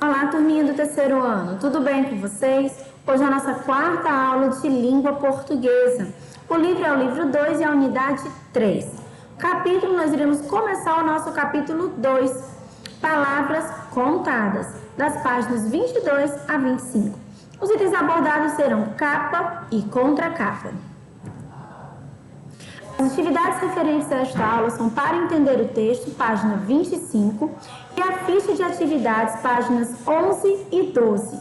Olá, turminha do terceiro ano, tudo bem com vocês? Hoje é a nossa quarta aula de língua portuguesa. O livro é o livro 2 e a unidade 3. Capítulo, nós iremos começar o nosso capítulo 2, palavras contadas, das páginas 22 a 25. Os itens abordados serão capa e contracapa. As atividades referentes a esta aula são para entender o texto, página 25, e a ficha de atividades, páginas 11 e 12.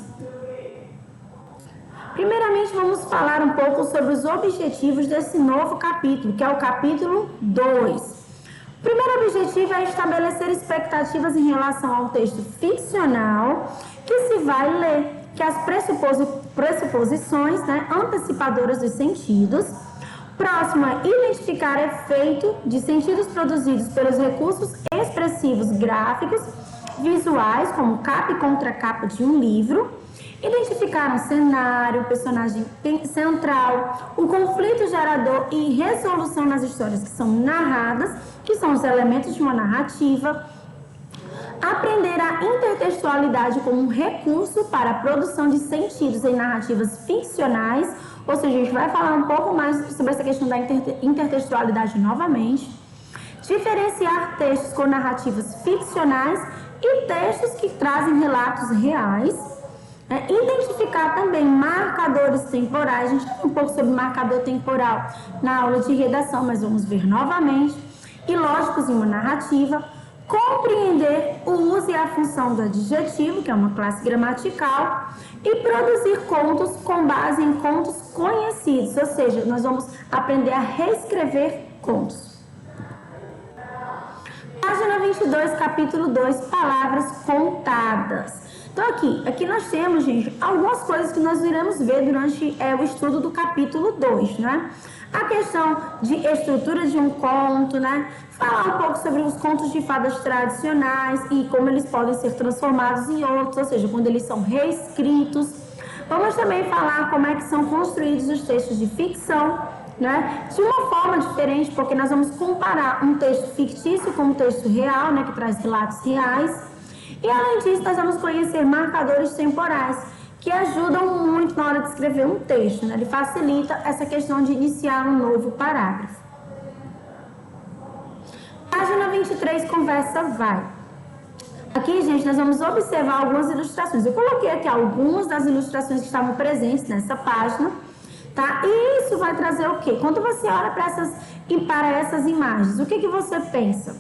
Primeiramente, vamos falar um pouco sobre os objetivos desse novo capítulo, que é o capítulo 2. O primeiro objetivo é estabelecer expectativas em relação ao texto ficcional que se vai ler, que as pressuposições, antecipadoras dos sentidos. Próximo é identificar efeito de sentidos produzidos pelos recursos expressivos gráficos, visuais, como capa e contracapa de um livro. Identificar um cenário, personagem central, o conflito gerador e resolução nas histórias que são narradas, que são os elementos de uma narrativa. Aprender a intertextualidade como um recurso para a produção de sentidos em narrativas ficcionais, ou seja, a gente vai falar um pouco mais sobre essa questão da intertextualidade novamente. Diferenciar textos com narrativas ficcionais e textos que trazem relatos reais. Identificar também marcadores temporais. A gente tem um pouco sobre marcador temporal na aula de redação, mas vamos ver novamente. E lógicos em uma narrativa. Compreender o uso e a função do adjetivo, que é uma classe gramatical, e produzir contos com base em contos conhecidos, ou seja, nós vamos aprender a reescrever contos. Página 22, capítulo 2, palavras contadas. Então aqui nós temos, gente, algumas coisas que nós iremos ver durante o estudo do capítulo 2, né? A questão de estrutura de um conto, né? Falar um pouco sobre os contos de fadas tradicionais e como eles podem ser transformados em outros, ou seja, quando eles são reescritos. Vamos também falar como é que são construídos os textos de ficção, né? De uma forma diferente, porque nós vamos comparar um texto fictício com um texto real, né? Que traz relatos reais. E além disso, nós vamos conhecer marcadores temporais, que ajudam muito na hora de escrever um texto, né? Ele facilita essa questão de iniciar um novo parágrafo. Página 23, conversa vai. Aqui, gente, nós vamos observar algumas ilustrações. Eu coloquei aqui algumas das ilustrações que estavam presentes nessa página, tá? E isso vai trazer o quê? Quando você olha para essas imagens, o que você pensa?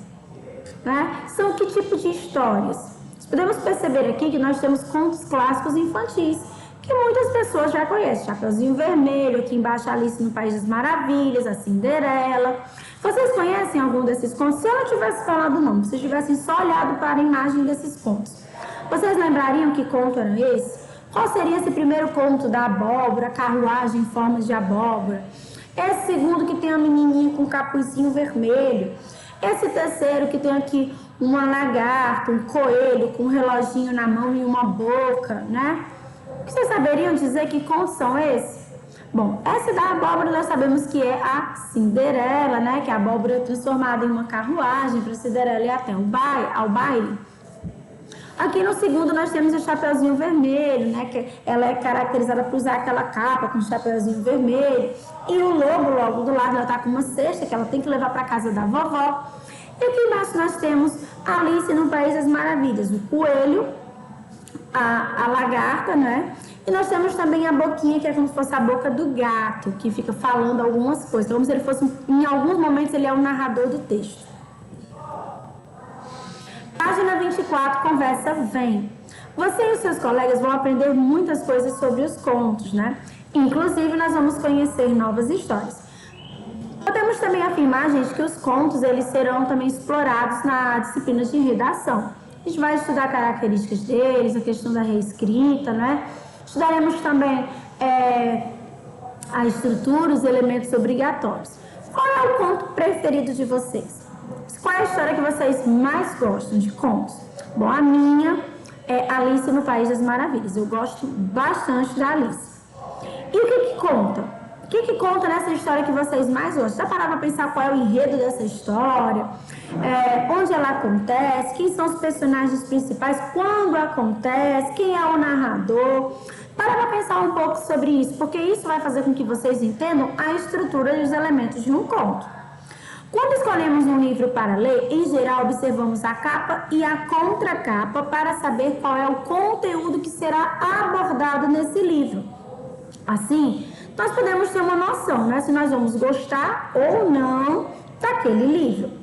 Né? São que tipo de histórias? Podemos perceber aqui que nós temos contos clássicos infantis, que muitas pessoas já conhecem. Chapeuzinho Vermelho, aqui embaixo Alice no País das Maravilhas, a Cinderela. Vocês conhecem algum desses contos? Se eu não tivesse falado o nome, se vocês tivessem só olhado para a imagem desses contos, vocês lembrariam que conto era esse? Qual seria esse primeiro conto da abóbora, carruagem em forma de abóbora? Esse segundo que tem a menininha com um capuzinho vermelho? Esse terceiro que tem aqui uma lagarta, um coelho com um reloginho na mão e uma boca, né? Vocês saberiam dizer que contos são esses? Bom, essa da abóbora nós sabemos que é a Cinderela, né? Que a abóbora é transformada em uma carruagem para a Cinderela ir até ao baile. Aqui no segundo nós temos o Chapeuzinho Vermelho, né? Que ela é caracterizada por usar aquela capa com o Chapeuzinho Vermelho. E o lobo logo do lado, ela tá com uma cesta que ela tem que levar para casa da vovó. E aqui embaixo nós temos Alice no País das Maravilhas, o coelho, a lagarta, né? E nós temos também a boquinha, que é como se fosse a boca do gato, que fica falando algumas coisas. Como se ele fosse, em alguns momentos, ele é o narrador do texto. Página 24, conversa vem. Você e os seus colegas vão aprender muitas coisas sobre os contos, né? Inclusive, nós vamos conhecer novas histórias. Podemos também afirmar, gente, que os contos, eles serão também explorados na disciplina de redação. A gente vai estudar características deles, a questão da reescrita, né? Estudaremos também a estrutura, os elementos obrigatórios. Qual é o conto preferido de vocês? Qual é a história que vocês mais gostam de contos? Bom, a minha é Alice no País das Maravilhas. Eu gosto bastante da Alice. E o que conta? que conta nessa história que vocês mais gostam? Já pararam para pensar qual é o enredo dessa história? Onde ela acontece? Quem são os personagens principais? Quando acontece? Quem é o narrador? Para pensar um pouco sobre isso, porque isso vai fazer com que vocês entendam a estrutura e os elementos de um conto. Quando escolhemos um livro para ler, em geral observamos a capa e a contracapa para saber qual é o conteúdo que será abordado nesse livro. Assim, nós podemos ter uma noção, né, se nós vamos gostar ou não daquele livro.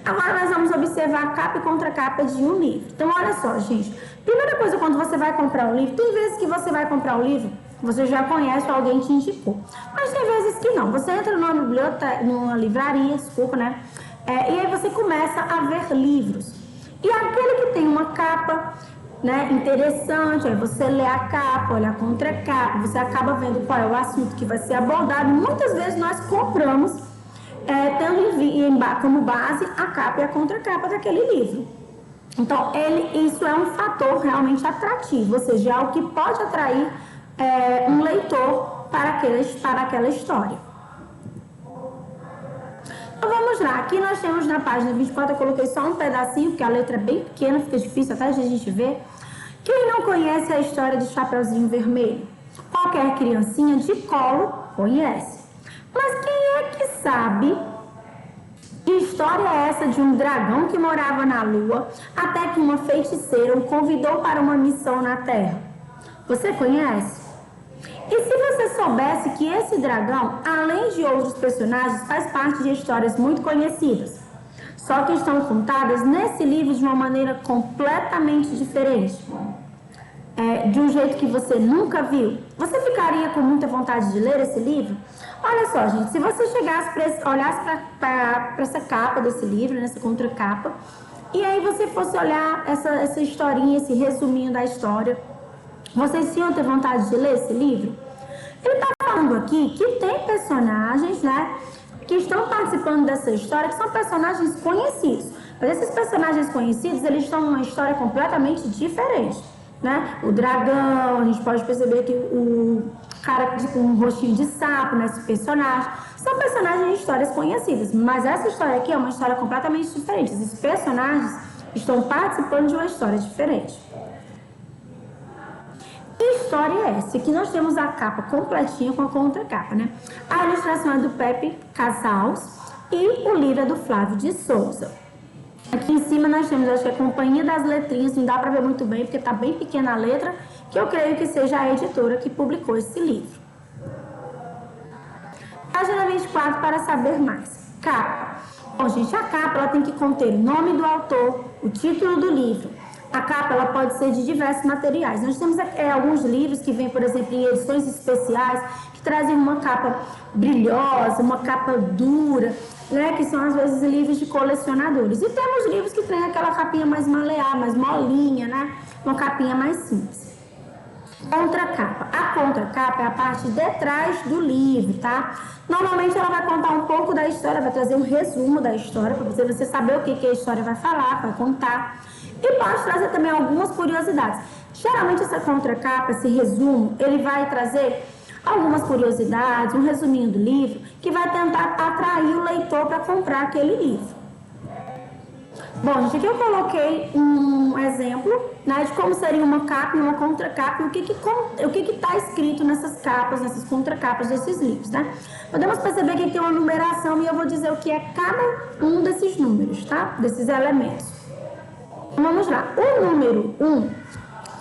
Agora nós vamos observar a capa e contracapa de um livro. Então, olha só, gente. Primeira coisa, quando você vai comprar um livro, tem vezes que você vai comprar um livro, você já conhece ou alguém te indicou. Mas tem vezes que não. Você entra numa biblioteca, numa livraria, e aí você começa a ver livros. E aquele que tem uma capa, né, interessante, aí você lê a capa, olha a contracapa, você acaba vendo qual é o assunto que vai ser abordado. Muitas vezes nós compramos, tendo como base a capa e a contracapa daquele livro. Então, isso é um fator realmente atrativo, ou seja, é algo que pode atrair um leitor para aquela história. Então, vamos lá. Aqui nós temos na página 24, eu coloquei só um pedacinho, porque a letra é bem pequena, fica difícil até de a gente ver. Quem não conhece a história de Chapeuzinho Vermelho? Qualquer criancinha de colo conhece. Mas quem é que sabe que história é essa de um dragão que morava na lua até que uma feiticeira o convidou para uma missão na Terra? Você conhece? E se você soubesse que esse dragão, além de outros personagens, faz parte de histórias muito conhecidas, só que estão contadas nesse livro de uma maneira completamente diferente, de um jeito que você nunca viu, você ficaria com muita vontade de ler esse livro? Olha só, gente, se você olhasse para essa capa desse livro, nessa contracapa, e aí você fosse olhar essa historinha, esse resuminho da história, vocês iam ter vontade de ler esse livro? Ele está falando aqui que tem personagens, né, que estão participando dessa história, que são personagens conhecidos. Mas esses personagens conhecidos, eles estão numa história completamente diferente, né? O dragão, a gente pode perceber que o cara com um rostinho de sapo, né, esse personagem, são personagens de histórias conhecidas. Mas essa história aqui é uma história completamente diferente. Esses personagens estão participando de uma história diferente. Que história é essa? Aqui nós temos a capa completinha com a contracapa, né? A ilustração é do Pepe Casals e o livro é do Flávio de Souza. Aqui em cima nós temos, acho que é a Companhia das Letrinhas, não dá para ver muito bem porque está bem pequena a letra, que eu creio que seja a editora que publicou esse livro. Página 24 para saber mais. Capa. Bom, gente, a capa ela tem que conter o nome do autor, o título do livro. A capa ela pode ser de diversos materiais. Nós temos alguns livros que vêm, por exemplo, em edições especiais, que trazem uma capa brilhosa, uma capa dura, né, que são às vezes livros de colecionadores. E temos livros que têm aquela capinha mais maleável, mais molinha, né, uma capinha mais simples. Contracapa. A contracapa é a parte de trás do livro, tá? Normalmente ela vai contar um pouco da história, vai trazer um resumo da história, para você saber o que a história vai falar, vai contar. E pode trazer também algumas curiosidades. Geralmente essa contracapa, esse resumo, ele vai trazer algumas curiosidades, um resuminho do livro, que vai tentar atrair o leitor para comprar aquele livro. Bom, gente, aqui eu coloquei um exemplo, né, de como seria uma capa e uma contracapa e o que está escrito nessas capas, nessas contracapas desses livros, né? Podemos perceber que tem uma numeração e eu vou dizer o que é cada um desses números, tá? Desses elementos. Vamos lá. O número 1,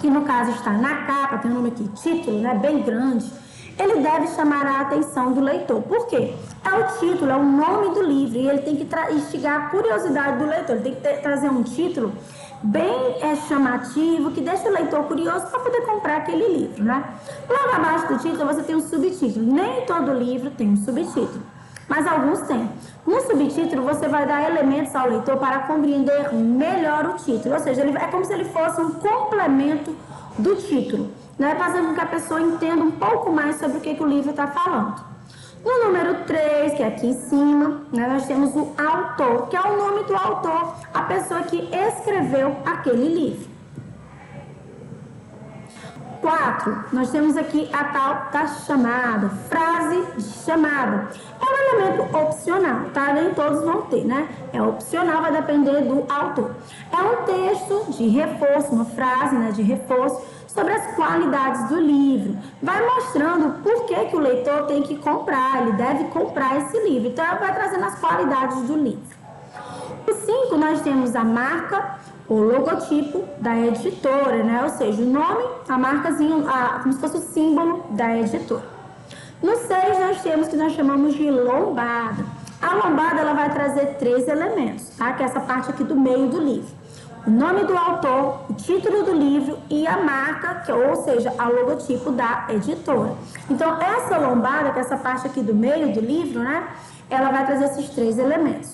que no caso está na capa, tem um nome aqui, título, né, bem grande, ele deve chamar a atenção do leitor. Por quê? É o título, é o nome do livro e ele tem que instigar a curiosidade do leitor. Ele tem que trazer um título bem chamativo, que deixa o leitor curioso para poder comprar aquele livro, né? Logo abaixo do título você tem um subtítulo. Nem todo livro tem um subtítulo, mas alguns têm. No subtítulo você vai dar elementos ao leitor para compreender melhor o título. Ou seja, é como se ele fosse um complemento do título, né? Fazendo com que a pessoa entenda um pouco mais sobre o que o livro está falando. No número 3, que é aqui em cima, né, nós temos o autor, que é o nome do autor, a pessoa que escreveu aquele livro. 4, nós temos aqui a tal da chamada, frase de chamada. É um elemento opcional, tá? Nem todos vão ter, né? É opcional, vai depender do autor. É um texto de reforço, uma frase, né, de reforço sobre as qualidades do livro. Vai mostrando por que o leitor tem que comprar, ele deve comprar esse livro. Então, vai trazendo as qualidades do livro. No 5, nós temos a marca, o logotipo da editora, né? Ou seja, o nome, a marcazinha, como se fosse o símbolo da editora. No 6, nós temos o que nós chamamos de lombada. A lombada, ela vai trazer 3 elementos, tá? Que é essa parte aqui do meio do livro. O nome do autor, o título do livro e a marca, ou seja, a logotipo da editora. Então, essa lombada, que é essa parte aqui do meio do livro, né? Ela vai trazer esses 3 elementos.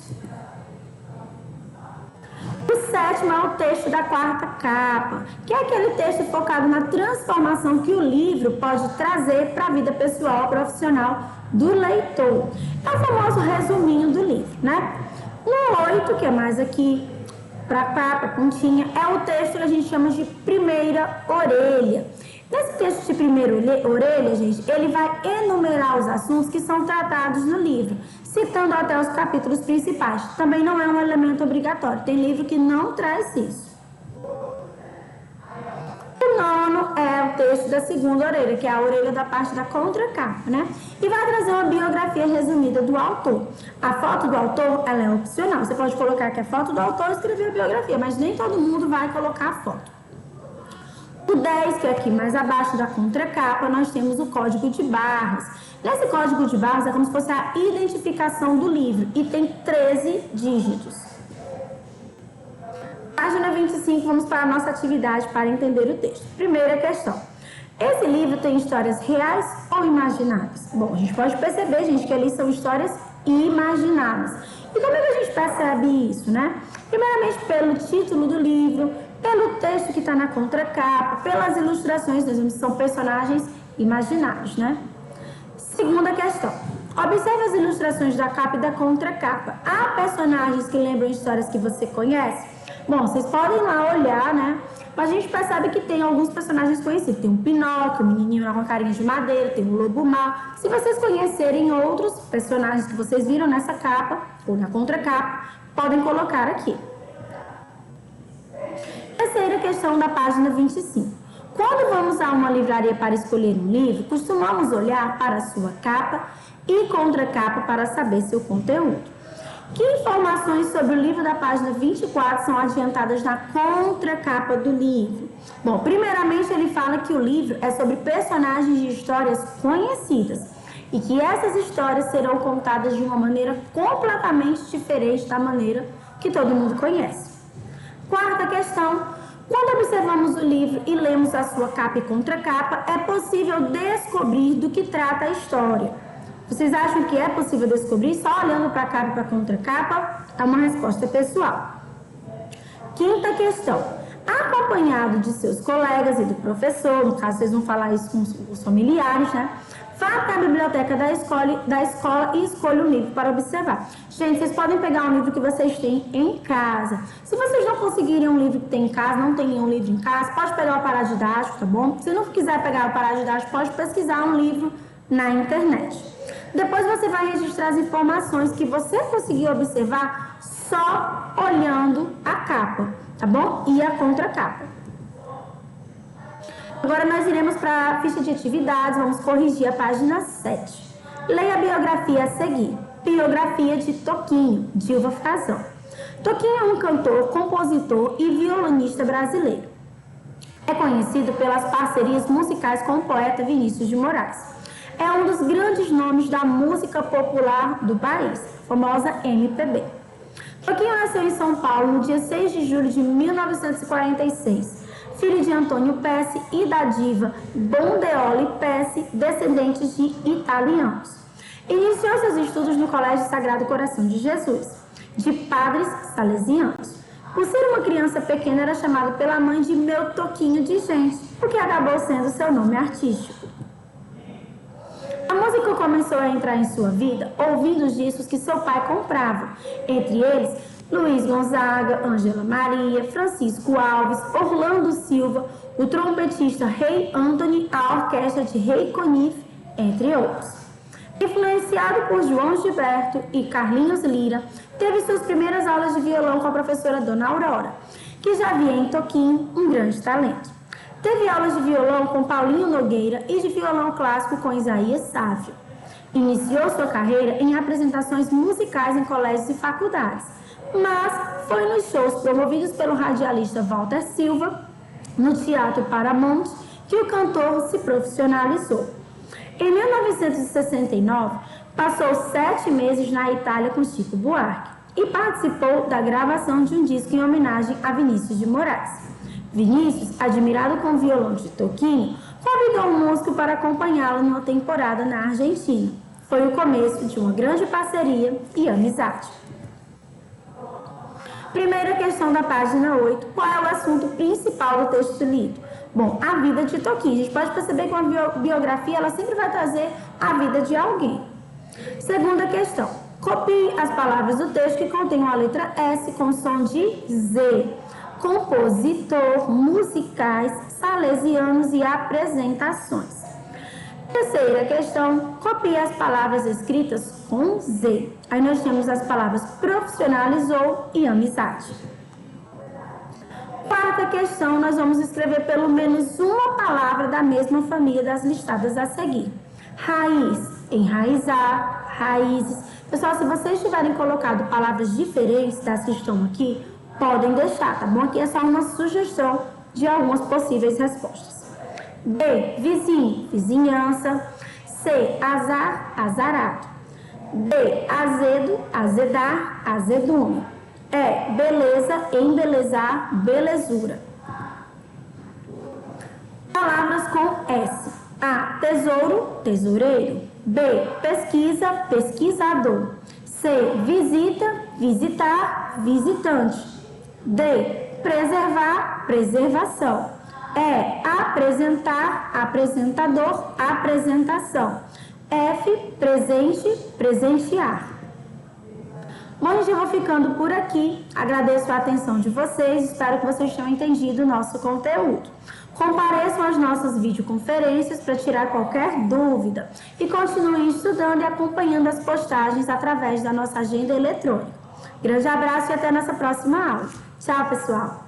O 7º é o texto da 4ª capa, que é aquele texto focado na transformação que o livro pode trazer para a vida pessoal, profissional do leitor. É o famoso resuminho do livro, né? O 8, que é mais aqui para capa, pontinha, é o texto que a gente chama de primeira orelha. Nesse texto de primeira orelha, gente, ele vai enumerar os assuntos que são tratados no livro, citando até os capítulos principais. Também não é um elemento obrigatório, tem livro que não traz isso. O 9º é o texto da segunda orelha, que é a orelha da parte da contracapa, né? E vai trazer uma biografia resumida do autor. A foto do autor, ela é opcional. Você pode colocar que é foto do autor e escrever a biografia, mas nem todo mundo vai colocar a foto. O 10, que é aqui mais abaixo da contracapa, nós temos o código de barras. Nesse código de barras é como se fosse a identificação do livro e tem 13 dígitos. Página 25, vamos para a nossa atividade para entender o texto. Primeira questão. Esse livro tem histórias reais ou imaginárias? Bom, a gente pode perceber, gente, que ali são histórias imaginárias. E como é que a gente percebe isso, né? Primeiramente pelo título do livro, pelo texto que está na contracapa, pelas ilustrações, nós vemos que são personagens imaginários, né? Segunda questão. Observe as ilustrações da capa e da contracapa. Há personagens que lembram histórias que você conhece? Bom, vocês podem lá olhar, né? Mas a gente percebe que tem alguns personagens conhecidos. Tem um Pinóquio, um menininho com carinha de madeira, tem um lobo mau. Se vocês conhecerem outros personagens que vocês viram nessa capa ou na contracapa, podem colocar aqui. Terceira questão da página 25. Quando vamos a uma livraria para escolher um livro, costumamos olhar para a sua capa e contracapa para saber seu conteúdo. Que informações sobre o livro da página 24 são adiantadas na contracapa do livro? Bom, primeiramente ele fala que o livro é sobre personagens de histórias conhecidas e que essas histórias serão contadas de uma maneira completamente diferente da maneira que todo mundo conhece. Quarta questão. Quando observamos o livro e lemos a sua capa e contracapa, é possível descobrir do que trata a história. Vocês acham que é possível descobrir só olhando para a capa e para a contracapa? É uma resposta pessoal. Quinta questão. Acompanhado de seus colegas e do professor, no caso vocês vão falar isso com os familiares, né? Vá para a biblioteca da escola e escolha um livro para observar. Gente, vocês podem pegar um livro que vocês têm em casa. Se vocês não conseguirem um livro que tem em casa, não tem nenhum livro em casa, pode pegar o paradidático, tá bom? Se não quiser pegar o paradidático, pode pesquisar um livro na internet. Depois você vai registrar as informações que você conseguiu observar só olhando a capa, tá bom? E a contracapa. Agora nós iremos para a ficha de atividades, vamos corrigir a página 7. Leia a biografia a seguir. Biografia de Toquinho, Dilva Frazão. Toquinho é um cantor, compositor e violonista brasileiro. É conhecido pelas parcerias musicais com o poeta Vinícius de Moraes. É um dos grandes nomes da música popular do país, famosa MPB. Toquinho nasceu em São Paulo no dia 6 de julho de 1946. Filho de Antônio Pesce e da diva Bondeoli Pesce, descendentes de italianos. Iniciou seus estudos no Colégio Sagrado Coração de Jesus, de padres salesianos. Por ser uma criança pequena, era chamado pela mãe de Meu Toquinho de Gente, o que acabou sendo seu nome artístico. A música começou a entrar em sua vida ouvindo os discos que seu pai comprava, entre eles Luiz Gonzaga, Ângela Maria, Francisco Alves, Orlando Silva, o trompetista Rei Anthony, a orquestra de Rei Conif, entre outros. Influenciado por João Gilberto e Carlinhos Lira, teve suas primeiras aulas de violão com a professora Dona Aurora, que já via em Toquinho um grande talento. Teve aulas de violão com Paulinho Nogueira e de violão clássico com Isaías Sávio. Iniciou sua carreira em apresentações musicais em colégios e faculdades, mas foi nos shows promovidos pelo radialista Walter Silva, no Teatro Paramount, que o cantor se profissionalizou. Em 1969, passou 7 meses na Itália com Chico Buarque e participou da gravação de um disco em homenagem a Vinícius de Moraes. Vinícius, admirado com o violão de Toquinho, convidou um músico para acompanhá-lo numa temporada na Argentina. Foi o começo de uma grande parceria e amizade. Primeira questão da página 8. Qual é o assunto principal do texto lido? Bom, a vida de Toquinho. A gente pode perceber que uma biografia ela sempre vai trazer a vida de alguém. Segunda questão. Copie as palavras do texto que contém a letra S com som de Z. Compositor, musicais, salesianos e apresentações. Terceira questão. Copie as palavras escritas com Z. Aí nós temos as palavras profissionalizou e amizade. Quarta questão, nós vamos escrever pelo menos uma palavra da mesma família das listadas a seguir. Raiz, enraizar, raízes. Pessoal, se vocês tiverem colocado palavras diferentes das que estão aqui, podem deixar, tá bom? Aqui é só uma sugestão de algumas possíveis respostas. B, vizinho, vizinhança. C, azar, azarado. D, azedo, azedar, azedume. E, beleza, embelezar, belezura. Palavras com S. A, tesouro, tesoureiro. B, pesquisa, pesquisador. C, visita, visitar, visitante. D, preservar, preservação. E, apresentar, apresentador, apresentação. F, presente, presentear. Bom, gente, eu vou ficando por aqui. Agradeço a atenção de vocês. Espero que vocês tenham entendido o nosso conteúdo. Compareçam às nossas videoconferências para tirar qualquer dúvida. E continuem estudando e acompanhando as postagens através da nossa agenda eletrônica. Grande abraço e até nossa próxima aula. Tchau, pessoal!